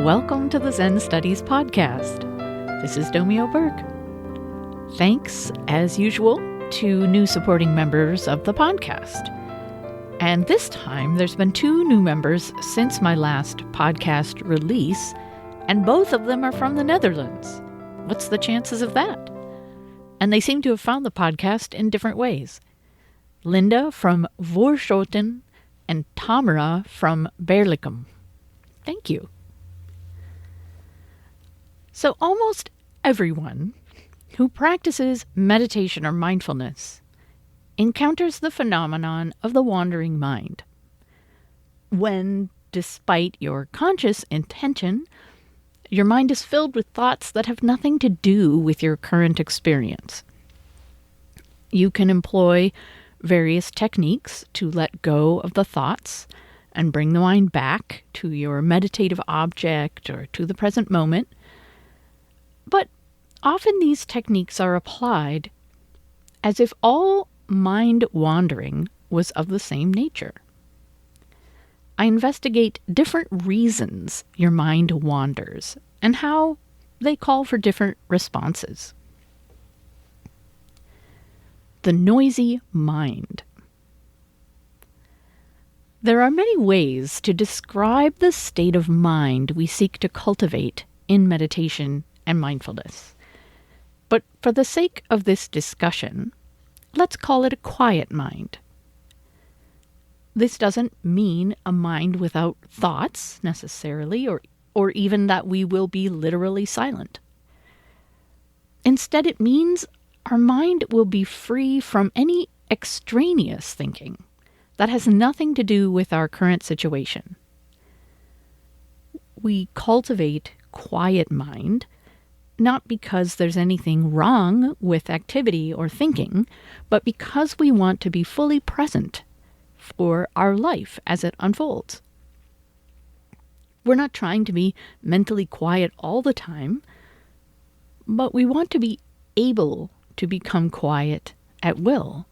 Welcome to the Zen Studies podcast. This is Domio Burke. Thanks, as usual, to new supporting members of the podcast. And this time, there's been 2 new members since my last podcast release, and both of them are from the Netherlands. What's the chances of that? And they seem to have found the podcast in different ways. Linda from Voorschoten and Tamara from Berlicum. Thank you. So almost everyone who practices meditation or mindfulness encounters the phenomenon of the wandering mind. When, despite your conscious intention, your mind is filled with thoughts that have nothing to do with your current experience. You can employ various techniques to let go of the thoughts and bring the mind back to your meditative object or to the present moment. But often these techniques are applied as if all mind wandering was of the same nature. I investigate different reasons your mind wanders and how they call for different responses. The noisy mind. There are many ways to describe the state of mind we seek to cultivate in meditation and mindfulness. But for the sake of this discussion, let's call it a quiet mind. This doesn't mean a mind without thoughts, necessarily, or even that we will be literally silent. Instead, it means our mind will be free from any extraneous thinking that has nothing to do with our current situation. We cultivate quiet mind not because there's anything wrong with activity or thinking, but because we want to be fully present for our life as it unfolds. We're not trying to be mentally quiet all the time, but we want to be able to become quiet at will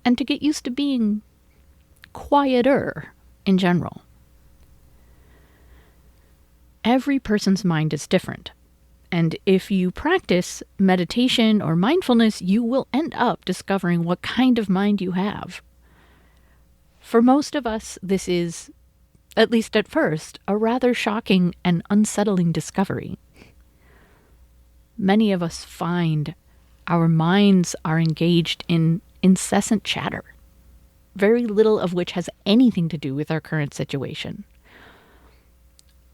and to get used to being quieter in general. Every person's mind is different. And if you practice meditation or mindfulness, you will end up discovering what kind of mind you have. For most of us, this is, at least at first, a rather shocking and unsettling discovery. Many of us find our minds are engaged in incessant chatter, very little of which has anything to do with our current situation.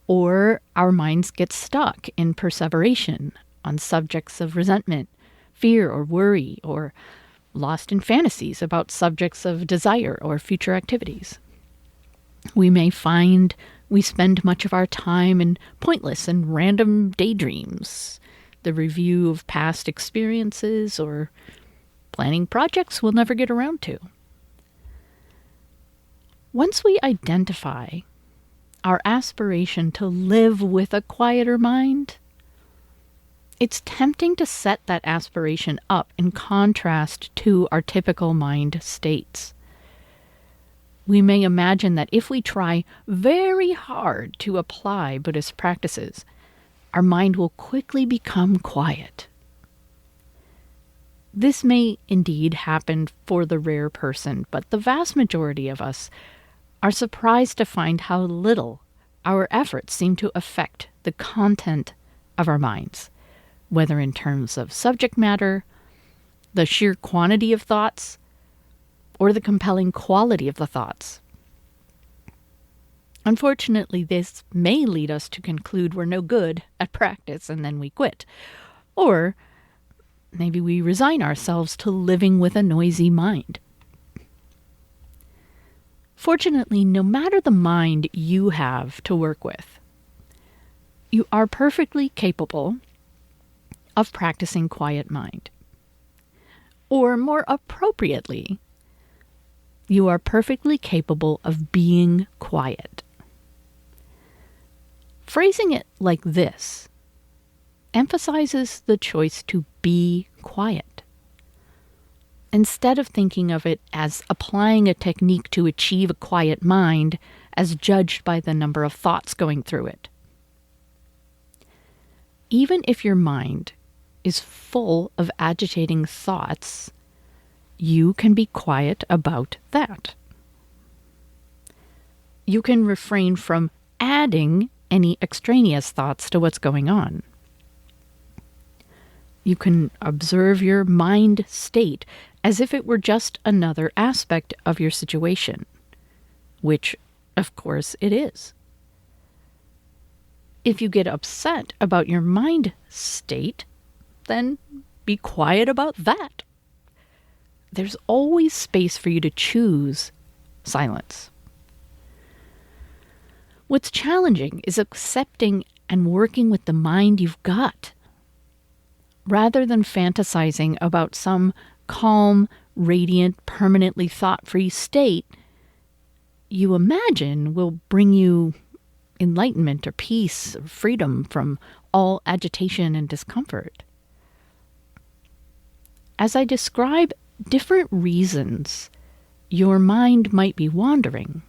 Or our minds get stuck in perseveration on subjects of resentment, fear, or worry, or lost in fantasies about subjects of desire or future activities. We may find we spend much of our time in pointless and random daydreams, the review of past experiences, or planning projects we'll never get around to. Once we identify our aspiration to live with a quieter mind, it's tempting to set that aspiration up in contrast to our typical mind states. We may imagine that if we try very hard to apply Buddhist practices, our mind will quickly become quiet. This may indeed happen for the rare person, but the vast majority of us are surprised to find how little our efforts seem to affect the content of our minds, whether in terms of subject matter, the sheer quantity of thoughts, or the compelling quality of the thoughts. Unfortunately, this may lead us to conclude we're no good at practice and then we quit. Or maybe we resign ourselves to living with a noisy mind. Fortunately, no matter the mind you have to work with, you are perfectly capable of practicing quiet mind. Or more appropriately, you are perfectly capable of being quiet. Phrasing it like this emphasizes the choice to be quiet. Instead of thinking of it as applying a technique to achieve a quiet mind as judged by the number of thoughts going through it. even if your mind is full of agitating thoughts, you can be quiet about that. You can refrain from adding any extraneous thoughts to what's going on. You can observe your mind state as if it were just another aspect of your situation, which, of course, it is. If you get upset about your mind state, then be quiet about that. There's always space for you to choose silence. What's challenging is accepting and working with the mind you've got, rather than fantasizing about some calm, radiant, permanently thought-free state you imagine will bring you enlightenment or peace or freedom from all agitation and discomfort. As I describe different reasons your mind might be wandering,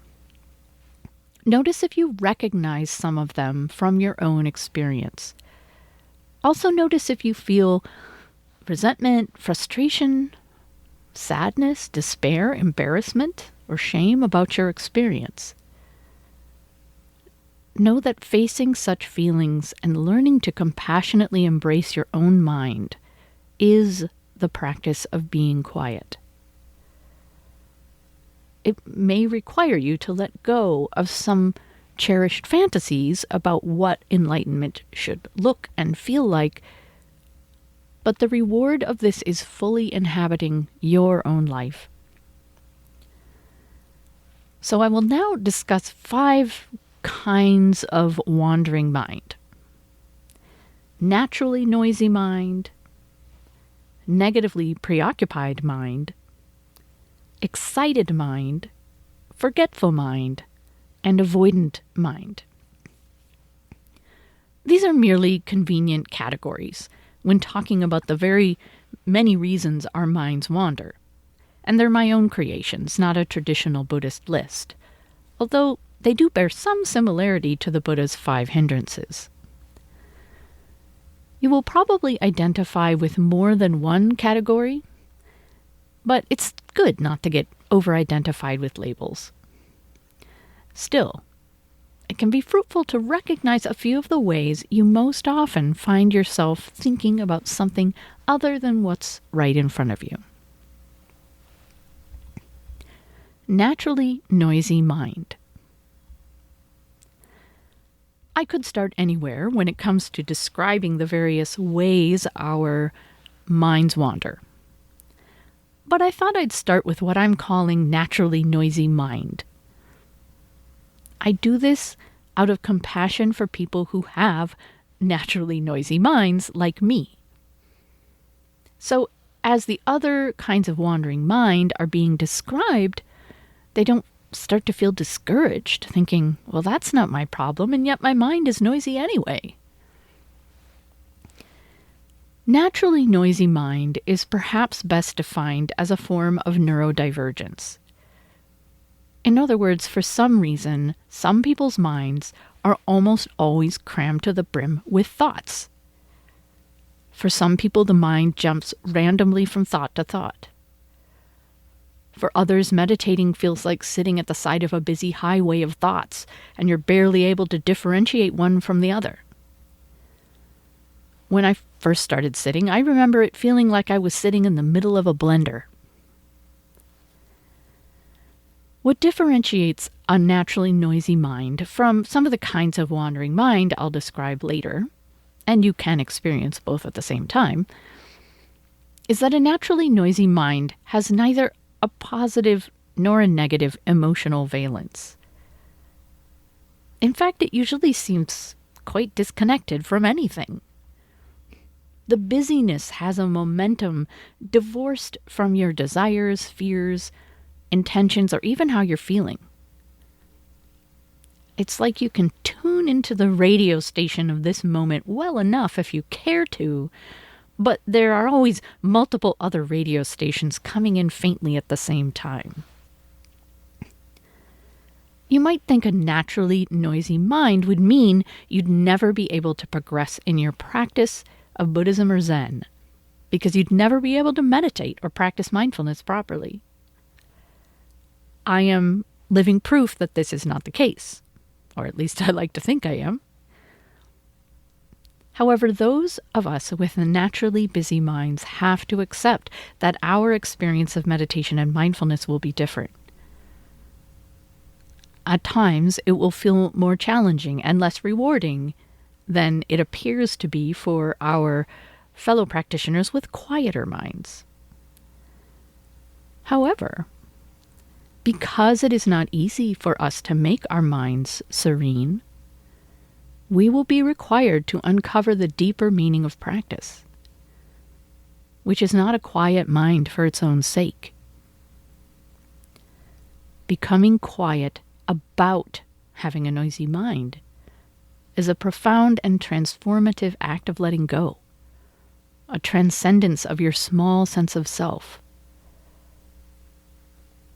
notice if you recognize some of them from your own experience. Also notice if you feel resentment, frustration, sadness, despair, embarrassment, or shame about your experience. Know that facing such feelings and learning to compassionately embrace your own mind is the practice of being quiet. It may require you to let go of some cherished fantasies about what enlightenment should look and feel like, but the reward of this is fully inhabiting your own life. So I will now discuss 5 kinds of wandering mind. Naturally noisy mind, negatively preoccupied mind, excited mind, forgetful mind, and avoidant mind. These are merely convenient categories when talking about the very many reasons our minds wander, and they're my own creations, not a traditional Buddhist list, although they do bear some similarity to the Buddha's 5 hindrances. You will probably identify with more than one category, but it's good not to get over-identified with labels. Still, it can be fruitful to recognize a few of the ways you most often find yourself thinking about something other than what's right in front of you. Naturally noisy mind. I could start anywhere when it comes to describing the various ways our minds wander. But I thought I'd start with what I'm calling naturally noisy mind. I do this out of compassion for people who have naturally noisy minds like me. So as the other kinds of wandering mind are being described, they don't start to feel discouraged, thinking, well, that's not my problem, and yet my mind is noisy anyway. Naturally noisy mind is perhaps best defined as a form of neurodivergence. In other words, for some reason, some people's minds are almost always crammed to the brim with thoughts. For some people, the mind jumps randomly from thought to thought. For others, meditating feels like sitting at the side of a busy highway of thoughts, and you're barely able to differentiate one from the other. When I first started sitting, I remember it feeling like I was sitting in the middle of a blender. What differentiates a naturally noisy mind from some of the kinds of wandering mind I'll describe later, and you can experience both at the same time, is that a naturally noisy mind has neither a positive nor a negative emotional valence. In fact, it usually seems quite disconnected from anything. The busyness has a momentum divorced from your desires, fears, intentions, or even how you're feeling. It's like you can tune into the radio station of this moment well enough if you care to, but there are always multiple other radio stations coming in faintly at the same time. You might think a naturally noisy mind would mean you'd never be able to progress in your practice of Buddhism or Zen, because you'd never be able to meditate or practice mindfulness properly. I am living proof that this is not the case, or at least I like to think I am. However, those of us with naturally busy minds have to accept that our experience of meditation and mindfulness will be different. At times, it will feel more challenging and less rewarding than it appears to be for our fellow practitioners with quieter minds. However, because it is not easy for us to make our minds serene, we will be required to uncover the deeper meaning of practice, which is not a quiet mind for its own sake. Becoming quiet about having a noisy mind is a profound and transformative act of letting go, a transcendence of your small sense of self.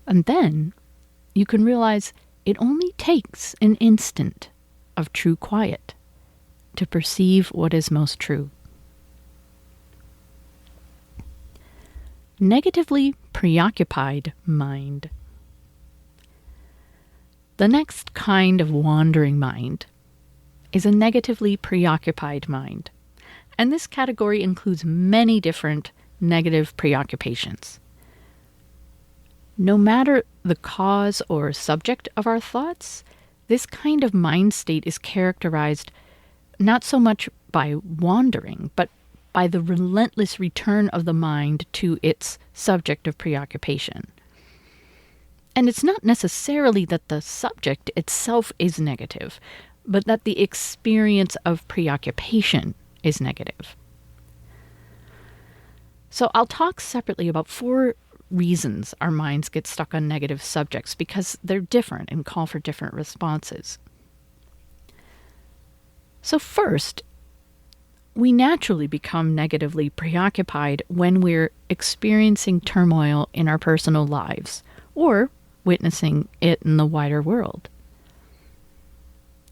And then you can realize it only takes an instant of true quiet to perceive what is most true. Negatively preoccupied mind. The next kind of wandering mind is a negatively preoccupied mind, and this category includes many different negative preoccupations. No matter the cause or subject of our thoughts, this kind of mind state is characterized not so much by wandering, but by the relentless return of the mind to its subject of preoccupation. And it's not necessarily that the subject itself is negative, but that the experience of preoccupation is negative. So I'll talk separately about 4 reasons our minds get stuck on negative subjects, because they're different and call for different responses. So first, we naturally become negatively preoccupied when we're experiencing turmoil in our personal lives or witnessing it in the wider world.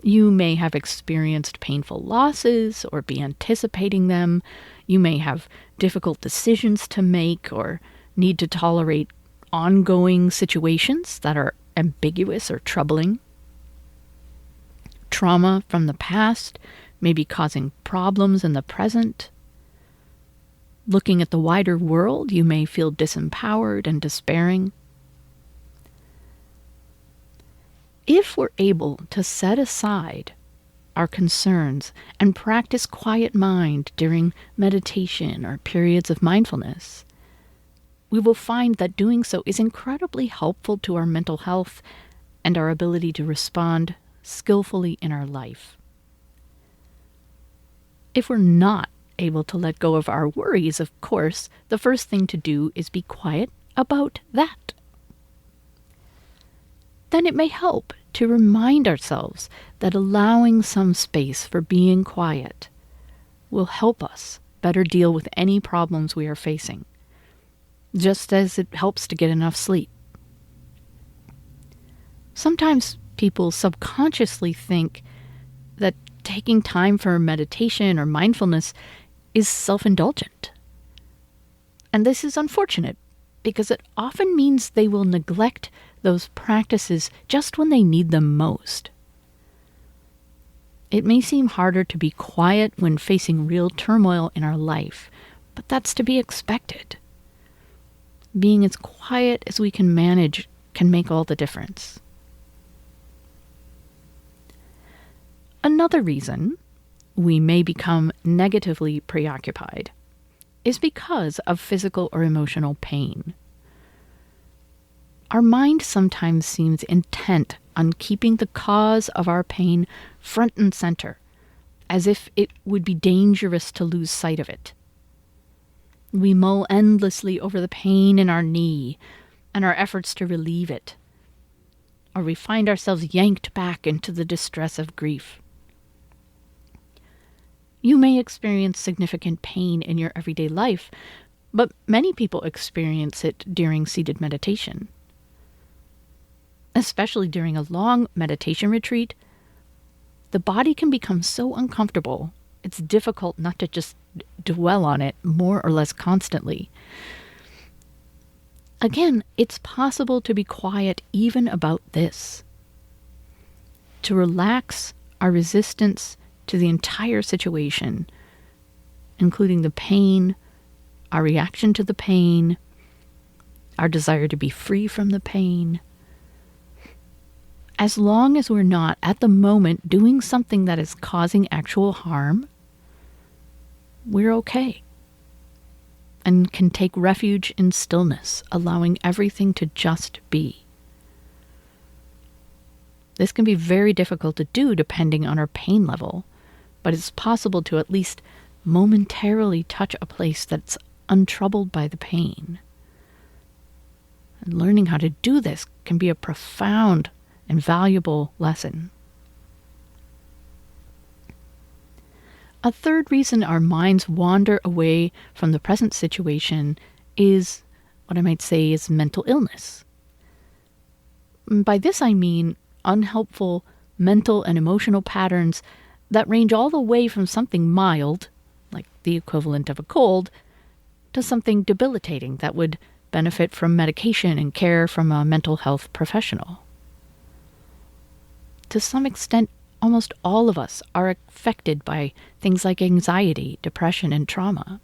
You may have experienced painful losses or be anticipating them. You may have difficult decisions to make or need to tolerate ongoing situations that are ambiguous or troubling. Trauma from the past may be causing problems in the present. Looking at the wider world, you may feel disempowered and despairing. If we're able to set aside our concerns and practice quiet mind during meditation or periods of mindfulness, we will find that doing so is incredibly helpful to our mental health and our ability to respond skillfully in our life. If we're not able to let go of our worries, of course, the first thing to do is be quiet about that. Then it may help to remind ourselves that allowing some space for being quiet will help us better deal with any problems we are facing, just as it helps to get enough sleep. Sometimes people subconsciously think that taking time for meditation or mindfulness is self-indulgent. And this is unfortunate because it often means they will neglect those practices just when they need them most. It may seem harder to be quiet when facing real turmoil in our life, but that's to be expected. Being as quiet as we can manage can make all the difference. Another reason we may become negatively preoccupied is because of physical or emotional pain. Our mind sometimes seems intent on keeping the cause of our pain front and center, as if it would be dangerous to lose sight of it. We mull endlessly over the pain in our knee and our efforts to relieve it, or we find ourselves yanked back into the distress of grief. You may experience significant pain in your everyday life, but many people experience it during seated meditation. especially during a long meditation retreat, the body can become so uncomfortable, it's difficult not to just dwell on it more or less constantly. Again, it's possible to be quiet even about this, to relax our resistance to the entire situation, including the pain, our reaction to the pain, our desire to be free from the pain. As long as we're not, at the moment, doing something that is causing actual harm, we're okay. And can take refuge in stillness, allowing everything to just be. This can be very difficult to do depending on our pain level, but it's possible to at least momentarily touch a place that's untroubled by the pain. And learning how to do this can be a profound and valuable lesson. A third reason our minds wander away from the present situation is what I might say is mental illness. By this I mean unhelpful mental and emotional patterns that range all the way from something mild, like the equivalent of a cold, to something debilitating that would benefit from medication and care from a mental health professional. To some extent, almost all of us are affected by things like anxiety, depression, and trauma.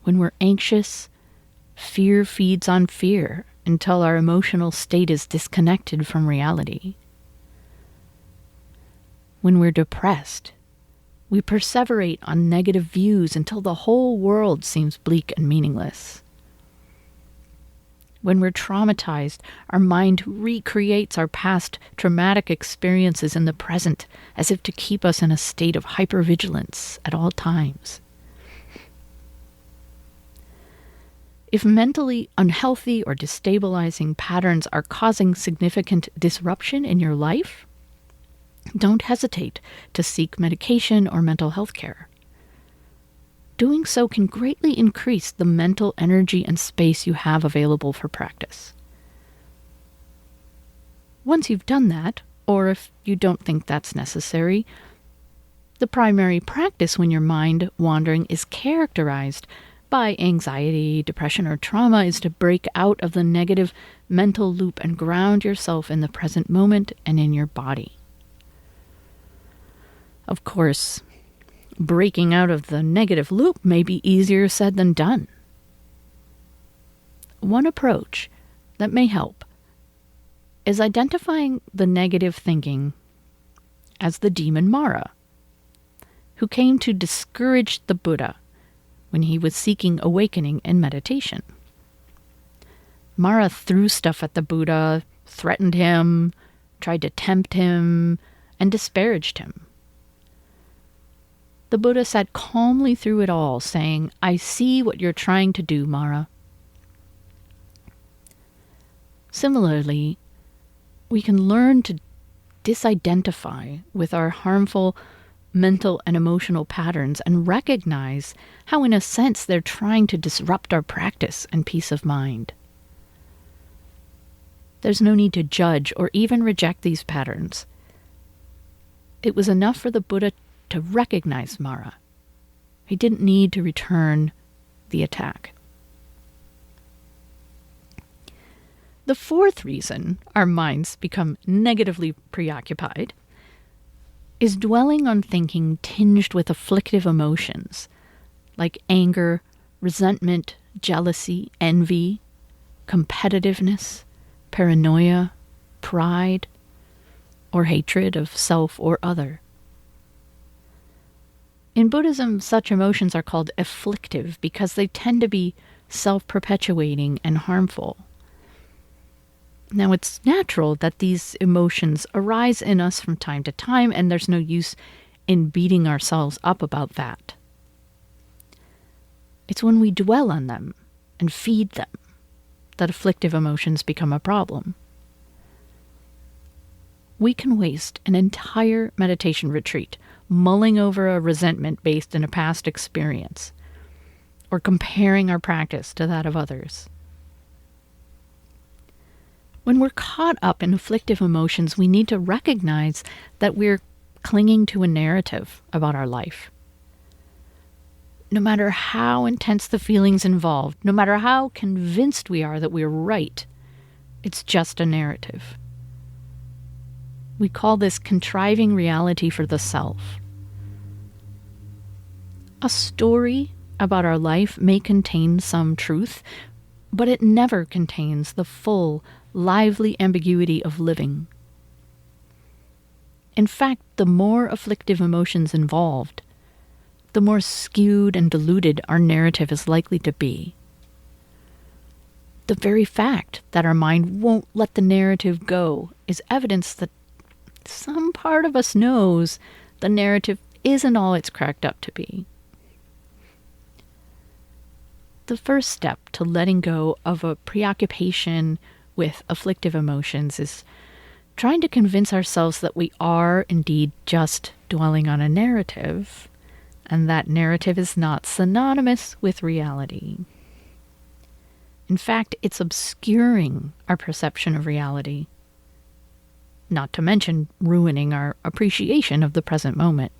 When we're anxious, fear feeds on fear until our emotional state is disconnected from reality. When we're depressed, we perseverate on negative views until the whole world seems bleak and meaningless. When we're traumatized, our mind recreates our past traumatic experiences in the present as if to keep us in a state of hypervigilance at all times. If mentally unhealthy or destabilizing patterns are causing significant disruption in your life, don't hesitate to seek medication or mental health care. Doing so can greatly increase the mental energy and space you have available for practice. Once you've done that, or if you don't think that's necessary, the primary practice when your mind wandering is characterized by anxiety, depression, or trauma is to break out of the negative mental loop and ground yourself in the present moment and in your body. Of course, breaking out of the negative loop may be easier said than done. One approach that may help is identifying the negative thinking as the demon Mara, who came to discourage the Buddha when he was seeking awakening in meditation. Mara threw stuff at the Buddha, threatened him, tried to tempt him, and disparaged him. The Buddha sat calmly through it all, saying, "I see what you're trying to do, Mara." Similarly, we can learn to disidentify with our harmful mental and emotional patterns and recognize how, in a sense, they're trying to disrupt our practice and peace of mind. There's no need to judge or even reject these patterns. It was enough for the Buddha to recognize Mara. He didn't need to return the attack. The fourth reason our minds become negatively preoccupied is dwelling on thinking tinged with afflictive emotions like anger, resentment, jealousy, envy, competitiveness, paranoia, pride, or hatred of self or other. In Buddhism, such emotions are called afflictive because they tend to be self-perpetuating and harmful. Now, it's natural that these emotions arise in us from time to time, and there's no use in beating ourselves up about that. It's when we dwell on them and feed them that afflictive emotions become a problem. We can waste an entire meditation retreat mulling over a resentment based in a past experience, or comparing our practice to that of others. When we're caught up in afflictive emotions, we need to recognize that we're clinging to a narrative about our life. No matter how intense the feelings involved, no matter how convinced we are that we're right, it's just a narrative. We call this contriving reality for the self. A story about our life may contain some truth, but it never contains the full, lively ambiguity of living. In fact, the more afflictive emotions involved, the more skewed and diluted our narrative is likely to be. The very fact that our mind won't let the narrative go is evidence that some part of us knows the narrative isn't all it's cracked up to be. The first step to letting go of a preoccupation with afflictive emotions is trying to convince ourselves that we are indeed just dwelling on a narrative, and that narrative is not synonymous with reality. In fact, it's obscuring our perception of reality, not to mention ruining our appreciation of the present moment.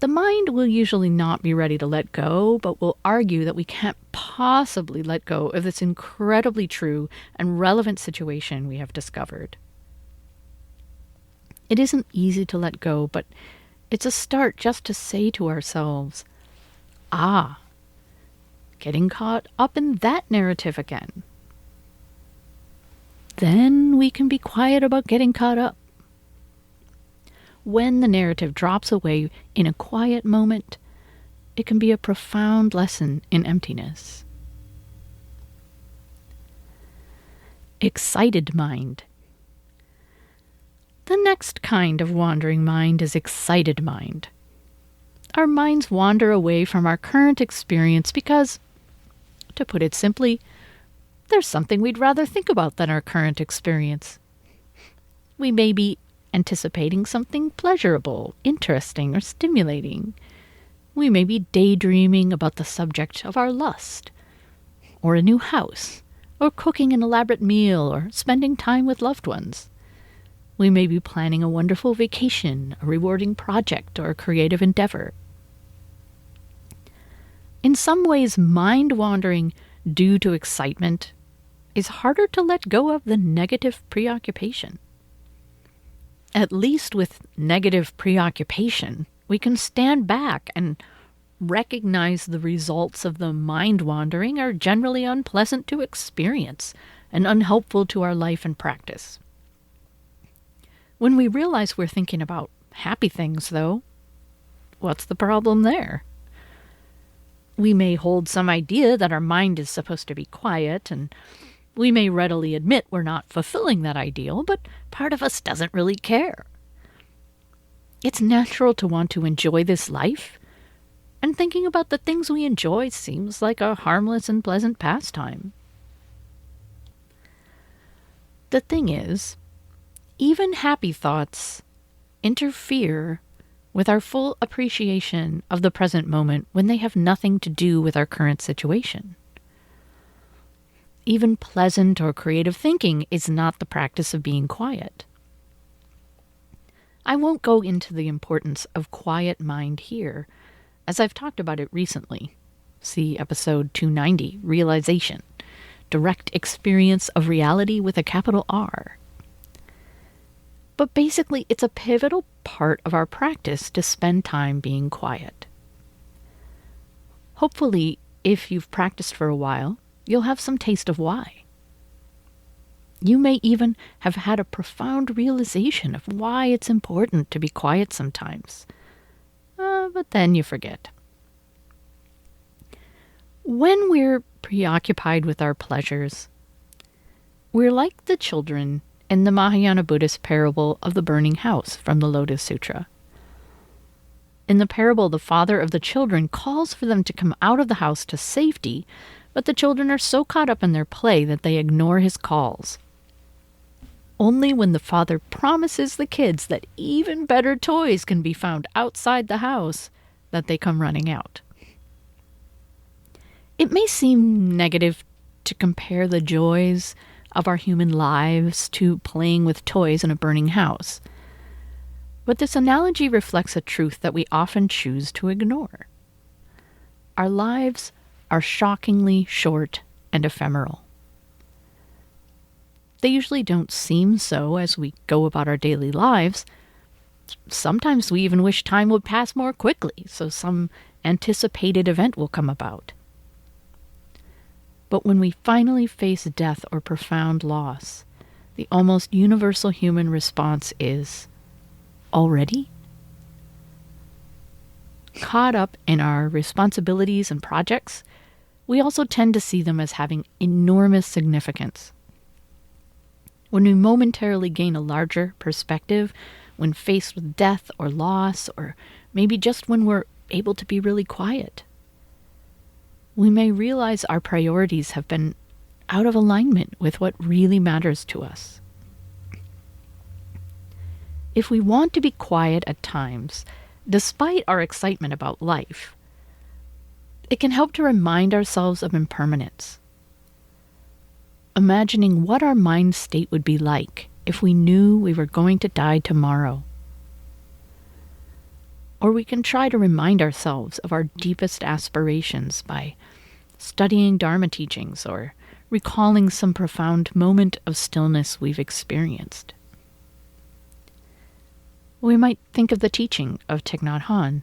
The mind will usually not be ready to let go, but will argue that we can't possibly let go of this incredibly true and relevant situation we have discovered. It isn't easy to let go, but it's a start just to say to ourselves, getting caught up in that narrative again. Then we can be quiet about getting caught up. When the narrative drops away in a quiet moment, it can be a profound lesson in emptiness. Excited mind. The next kind of wandering mind is excited mind. Our minds wander away from our current experience because, to put it simply, there's something we'd rather think about than our current experience. We may be anticipating something pleasurable, interesting, or stimulating. We may be daydreaming about the subject of our lust, or a new house, or cooking an elaborate meal, or spending time with loved ones. We may be planning a wonderful vacation, a rewarding project, or a creative endeavor. In some ways, mind wandering due to excitement is harder to let go of than negative preoccupation. At least with negative preoccupation, we can stand back and recognize the results of the mind wandering are generally unpleasant to experience and unhelpful to our life and practice. When we realize we're thinking about happy things, though, what's the problem there? We may hold some idea that our mind is supposed to be quiet, and we may readily admit we're not fulfilling that ideal, but part of us doesn't really care. It's natural to want to enjoy this life, and thinking about the things we enjoy seems like a harmless and pleasant pastime. The thing is, even happy thoughts interfere with our full appreciation of the present moment when they have nothing to do with our current situation. Even pleasant or creative thinking is not the practice of being quiet. I won't go into the importance of quiet mind here, as I've talked about it recently. See episode 290, Realization, Direct Experience of Reality with a capital R. But basically, it's a pivotal part of our practice to spend time being quiet. Hopefully, if you've practiced for a while, you'll have some taste of why. You may even have had a profound realization of why it's important to be quiet sometimes. But then you forget. When we're preoccupied with our pleasures, we're like the children in the Mahayana Buddhist parable of the burning house from the Lotus Sutra. In the parable, the father of the children calls for them to come out of the house to safety, but the children are so caught up in their play that they ignore his calls. Only when the father promises the kids that even better toys can be found outside the house that they come running out. It may seem negative to compare the joys of our human lives to playing with toys in a burning house. But this analogy reflects a truth that we often choose to ignore. Our lives are shockingly short and ephemeral. They usually don't seem so as we go about our daily lives. Sometimes we even wish time would pass more quickly, so some anticipated event will come about. But when we finally face death or profound loss, the almost universal human response is, already? Caught up in our responsibilities and projects, we also tend to see them as having enormous significance. When we momentarily gain a larger perspective, when faced with death or loss, or maybe just when we're able to be really quiet, we may realize our priorities have been out of alignment with what really matters to us. If we want to be quiet at times, despite our excitement about life, it can help to remind ourselves of impermanence. Imagining what our mind state would be like if we knew we were going to die tomorrow. Or we can try to remind ourselves of our deepest aspirations by studying Dharma teachings or recalling some profound moment of stillness we've experienced. We might think of the teaching of Thich Nhat Hanh,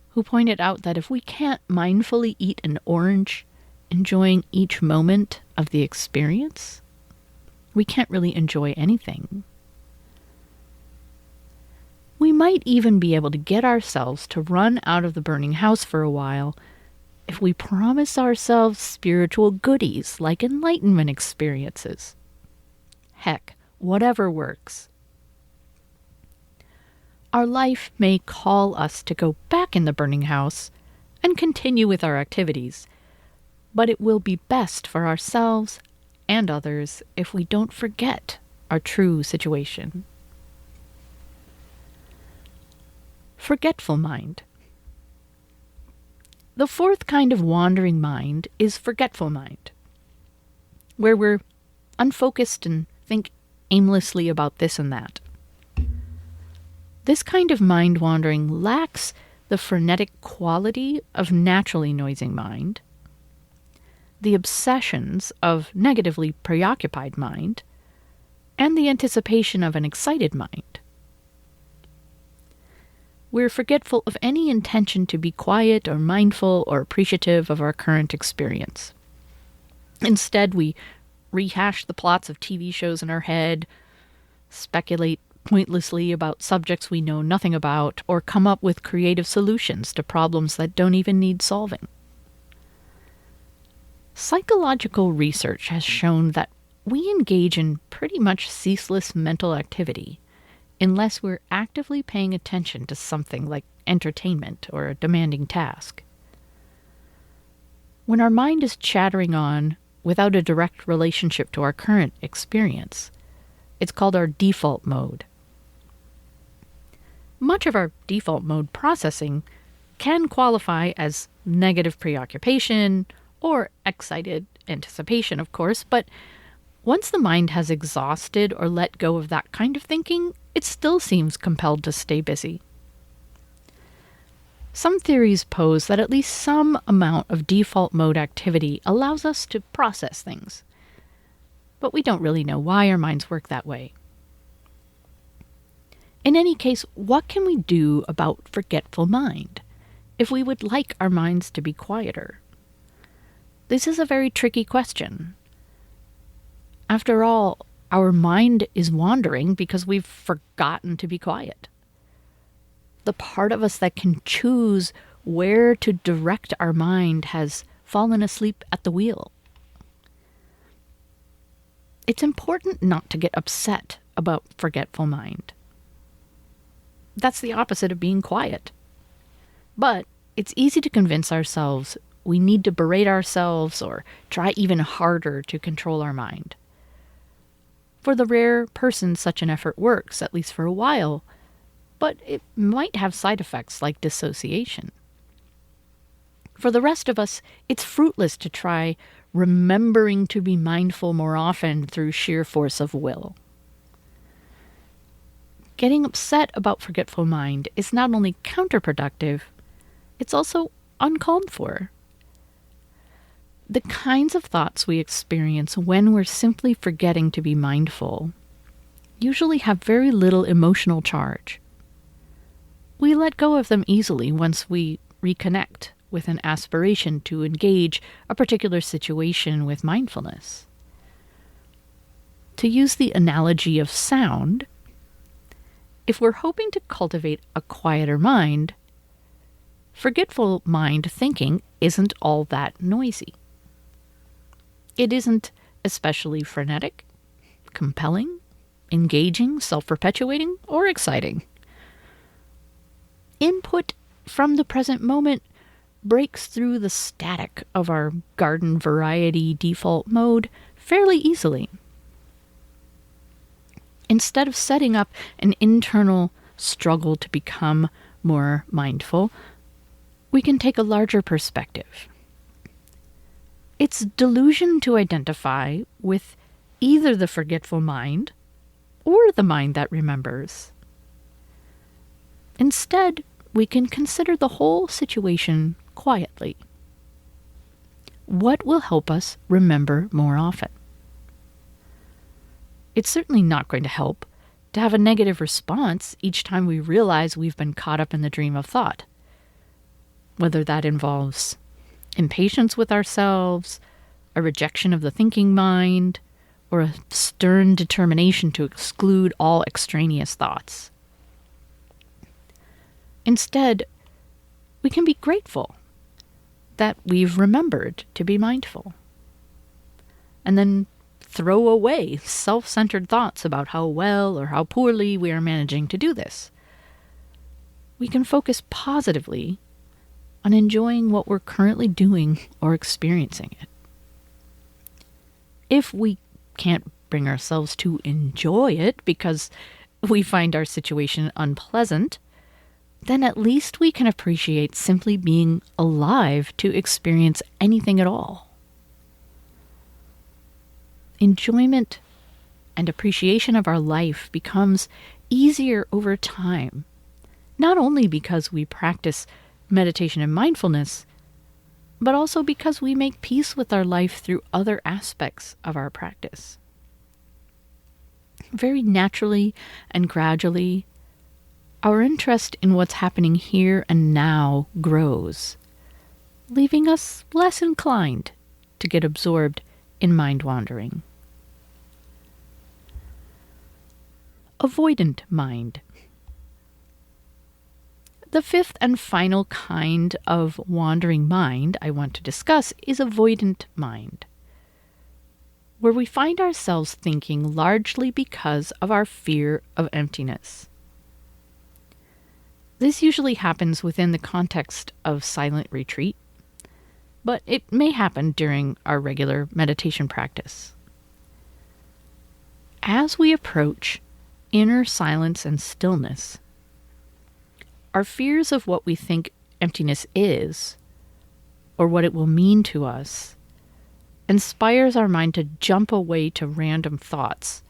who pointed out that if we can't mindfully eat an orange, enjoying each moment of the experience, we can't really enjoy anything. We might even be able to get ourselves to run out of the burning house for a while if we promise ourselves spiritual goodies like enlightenment experiences. Heck, whatever works. Our life may call us to go back in the burning house and continue with our activities, but it will be best for ourselves and others if we don't forget our true situation. Forgetful mind. The fourth kind of wandering mind is forgetful mind, where we're unfocused and think aimlessly about this and that. This kind of mind wandering lacks the frenetic quality of naturally noisy mind, the obsessions of negatively preoccupied mind, and the anticipation of an excited mind. We're forgetful of any intention to be quiet or mindful or appreciative of our current experience. Instead, we rehash the plots of TV shows in our head, speculate pointlessly about subjects we know nothing about, or come up with creative solutions to problems that don't even need solving. Psychological research has shown that we engage in pretty much ceaseless mental activity unless we're actively paying attention to something like entertainment or a demanding task. When our mind is chattering on without a direct relationship to our current experience, it's called our default mode. Much of our default mode processing can qualify as negative preoccupation or excited anticipation, of course, but once the mind has exhausted or let go of that kind of thinking, it still seems compelled to stay busy. Some theories pose that at least some amount of default mode activity allows us to process things, but we don't really know why our minds work that way. In any case, what can we do about forgetful mind if we would like our minds to be quieter? This is a very tricky question. After all, our mind is wandering because we've forgotten to be quiet. The part of us that can choose where to direct our mind has fallen asleep at the wheel. It's important not to get upset about forgetful mind. That's the opposite of being quiet. But it's easy to convince ourselves we need to berate ourselves or try even harder to control our mind. For the rare person, such an effort works, at least for a while, but it might have side effects like dissociation. For the rest of us, it's fruitless to try remembering to be mindful more often through sheer force of will. Getting upset about forgetful mind is not only counterproductive, it's also uncalled for. The kinds of thoughts we experience when we're simply forgetting to be mindful usually have very little emotional charge. We let go of them easily once we reconnect with an aspiration to engage a particular situation with mindfulness. To use the analogy of sound, if we're hoping to cultivate a quieter mind, forgetful mind thinking isn't all that noisy. It isn't especially frenetic, compelling, engaging, self-perpetuating, or exciting. Input from the present moment breaks through the static of our garden variety default mode fairly easily. Instead of setting up an internal struggle to become more mindful, we can take a larger perspective. It's delusion to identify with either the forgetful mind or the mind that remembers. Instead, we can consider the whole situation quietly. What will help us remember more often? It's certainly not going to help to have a negative response each time we realize we've been caught up in the dream of thought. Whether that involves impatience with ourselves, a rejection of the thinking mind, or a stern determination to exclude all extraneous thoughts. Instead, we can be grateful that we've remembered to be mindful, and then throw away self-centered thoughts about how well or how poorly we are managing to do this. We can focus positively on enjoying what we're currently doing or experiencing it. If we can't bring ourselves to enjoy it because we find our situation unpleasant, then at least we can appreciate simply being alive to experience anything at all. Enjoyment and appreciation of our life becomes easier over time, not only because we practice meditation and mindfulness, but also because we make peace with our life through other aspects of our practice. Very naturally and gradually, our interest in what's happening here and now grows, leaving us less inclined to get absorbed in mind wandering. Avoidant mind. The fifth and final kind of wandering mind I want to discuss is avoidant mind, where we find ourselves thinking largely because of our fear of emptiness. This usually happens within the context of silent retreat, but it may happen during our regular meditation practice. As we approach inner silence and stillness, our fears of what we think emptiness is, or what it will mean to us, inspires our mind to jump away to random thoughts,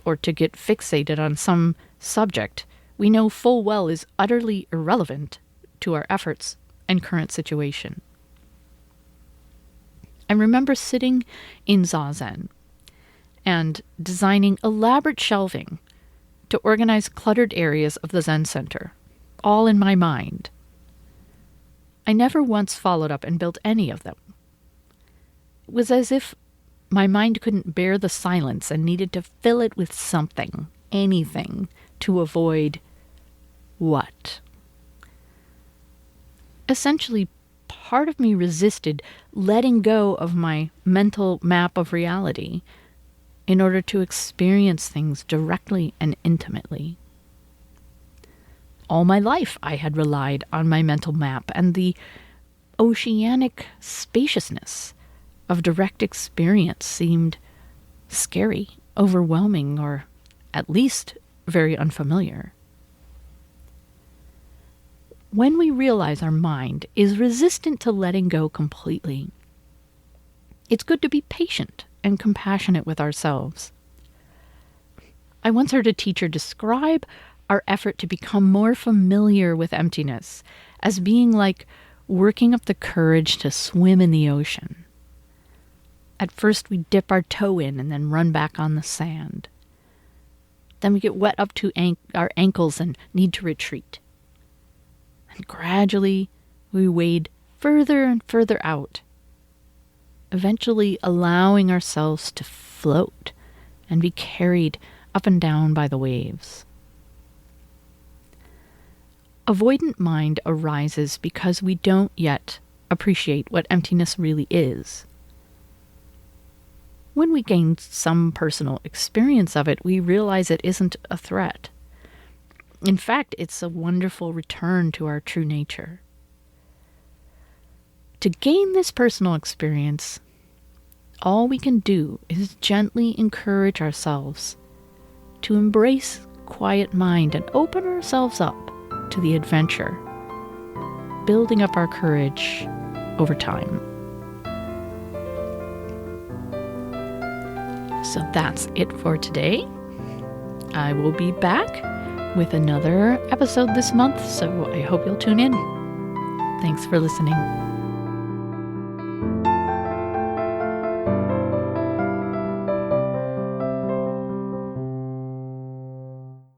or to get fixated on some subject we know full well is utterly irrelevant to our efforts and current situation. I remember sitting in Zazen and designing elaborate shelving to organize cluttered areas of the Zen center, all in my mind. I never once followed up and built any of them. It was as if my mind couldn't bear the silence and needed to fill it with something, anything, to avoid what? Essentially, part of me resisted letting go of my mental map of reality in order to experience things directly and intimately. All my life, I had relied on my mental map and the oceanic spaciousness of direct experience seemed scary, overwhelming, or at least very unfamiliar. When we realize our mind is resistant to letting go completely, It's good to be patient and compassionate with ourselves. I once heard a teacher describe our effort to become more familiar with emptiness as being like working up the courage to swim in the ocean. At first, we dip our toe in and then run back on the sand. Then we get wet up to our ankles and need to retreat. And gradually, we wade further and further out, eventually allowing ourselves to float and be carried up and down by the waves. Avoidant mind arises because we don't yet appreciate what emptiness really is. When we gain some personal experience of it, we realize it isn't a threat. In fact, it's a wonderful return to our true nature. To gain this personal experience, all we can do is gently encourage ourselves to embrace quiet mind and open ourselves up to the adventure, building up our courage over time. So that's it for today. I will be back with another episode this month, so I hope you'll tune in. Thanks for listening.